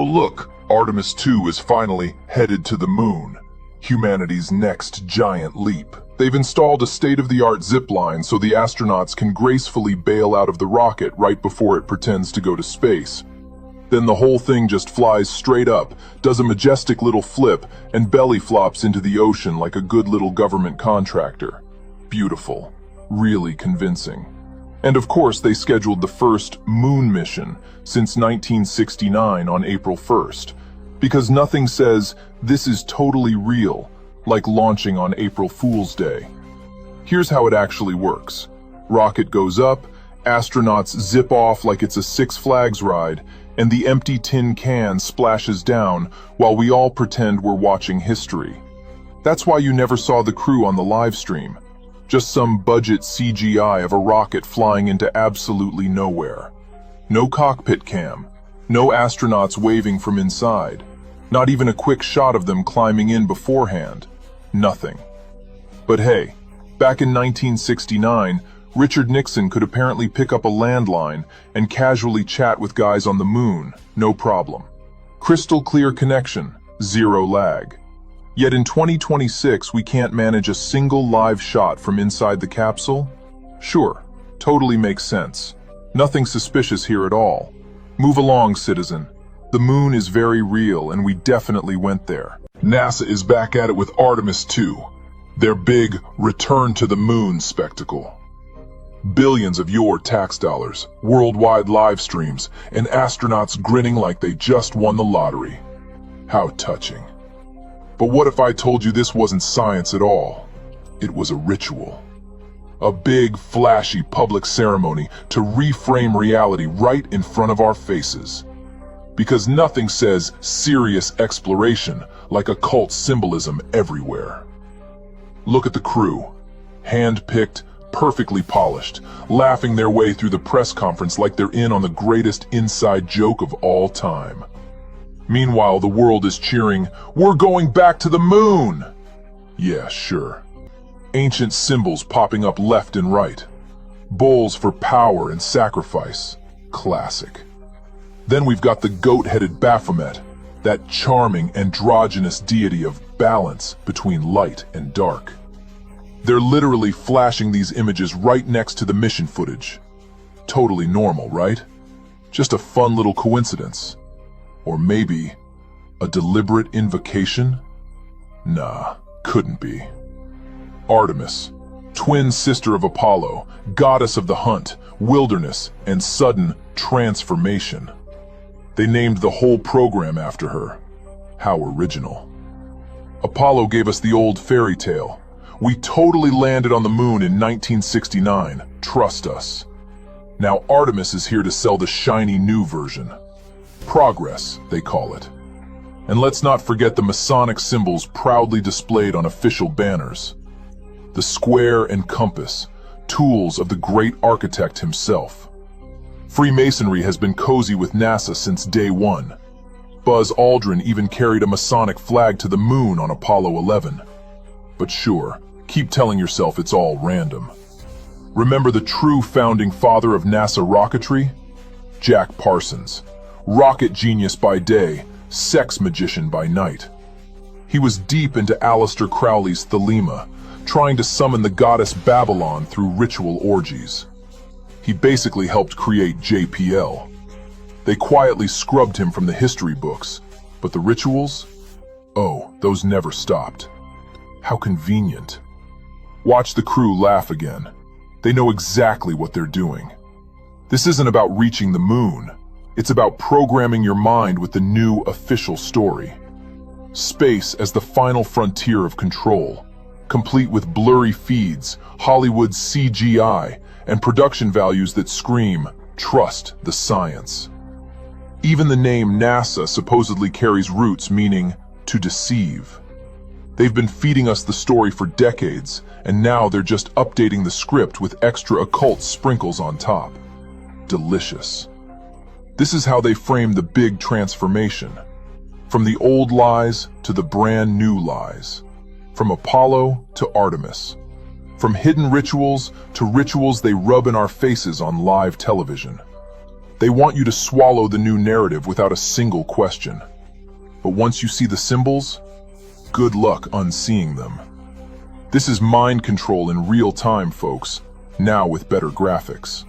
look, Artemis 2 is finally headed to the moon, humanity's next giant leap. They've installed a state-of-the-art zipline so the astronauts can gracefully bail out of the rocket right before it pretends to go to space. Then the whole thing just flies straight up, does a majestic little flip, and belly flops into the ocean like a good little government contractor. Beautiful. Really convincing. And of course they scheduled the first moon mission since 1969 on April 1st, because nothing says this is totally real like launching on April Fool's Day. Here's how it actually works. Rocket goes up, astronauts zip off like it's a Six Flags ride, and the empty tin can splashes down while we all pretend we're watching history. That's why you never saw the crew on the live stream. Just some budget CGI of a rocket flying into absolutely nowhere. No cockpit cam, no astronauts waving from inside, not even a quick shot of them climbing in beforehand. Nothing. But hey, back in 1969, Richard Nixon could apparently pick up a landline and casually chat with guys on the moon, no problem. Crystal clear connection, zero lag. Yet in 2026 we can't manage a single live shot from inside the capsule? Sure, totally makes sense. Nothing suspicious here at all. Move along, citizen. The moon is very real and we definitely went there. NASA is back at it with Artemis 2, their big return to the moon spectacle. Billions of your tax dollars, worldwide live streams, and astronauts grinning like they just won the lottery. How touching. But what if I told you this wasn't science at all? It was a ritual. A big, flashy public ceremony to reframe reality right in front of our faces. Because nothing says serious exploration like occult symbolism everywhere. Look at the crew. Hand-picked, perfectly polished, laughing their way through the press conference like they're in on the greatest inside joke of all time. Meanwhile, the world is cheering, "We're going back to the moon!" Yeah, sure. Ancient symbols popping up left and right. Bowls for power and sacrifice. Classic. Then we've got the goat-headed Baphomet, that charming androgynous deity of balance between light and dark. They're literally flashing these images right next to the mission footage. Totally normal, right? Just a fun little coincidence. Or maybe a deliberate invocation? Nah, couldn't be. Artemis, twin sister of Apollo, goddess of the hunt, wilderness, and sudden transformation. They named the whole program after her. How original. Apollo gave us the old fairy tale. We totally landed on the moon in 1969, trust us. Now Artemis is here to sell the shiny new version. Progress, they call it. And let's not forget the Masonic symbols proudly displayed on official banners. The square and compass, tools of the great architect himself. Freemasonry has been cozy with NASA since day one. Buzz Aldrin even carried a Masonic flag to the moon on Apollo 11. But sure, keep telling yourself it's all random. Remember the true founding father of NASA rocketry? Jack Parsons. Rocket genius by day, sex magician by night. He was deep into Aleister Crowley's Thelema, trying to summon the goddess Babylon through ritual orgies. He basically helped create JPL. They quietly scrubbed him from the history books, but the rituals? Oh, those never stopped. How convenient. Watch the crew laugh again. They know exactly what they're doing. This isn't about reaching the moon. It's about programming your mind with the new official story. Space as the final frontier of control, complete with blurry feeds, Hollywood CGI, and production values that scream, trust the science. Even the name NASA supposedly carries roots meaning to deceive. They've been feeding us the story for decades, and now they're just updating the script with extra occult sprinkles on top. Delicious. This is how they frame the big transformation. From the old lies to the brand new lies. From Apollo to Artemis. From hidden rituals to rituals they rub in our faces on live television. They want you to swallow the new narrative without a single question. But once you see the symbols, good luck unseeing them. This is mind control in real time, folks, now with better graphics.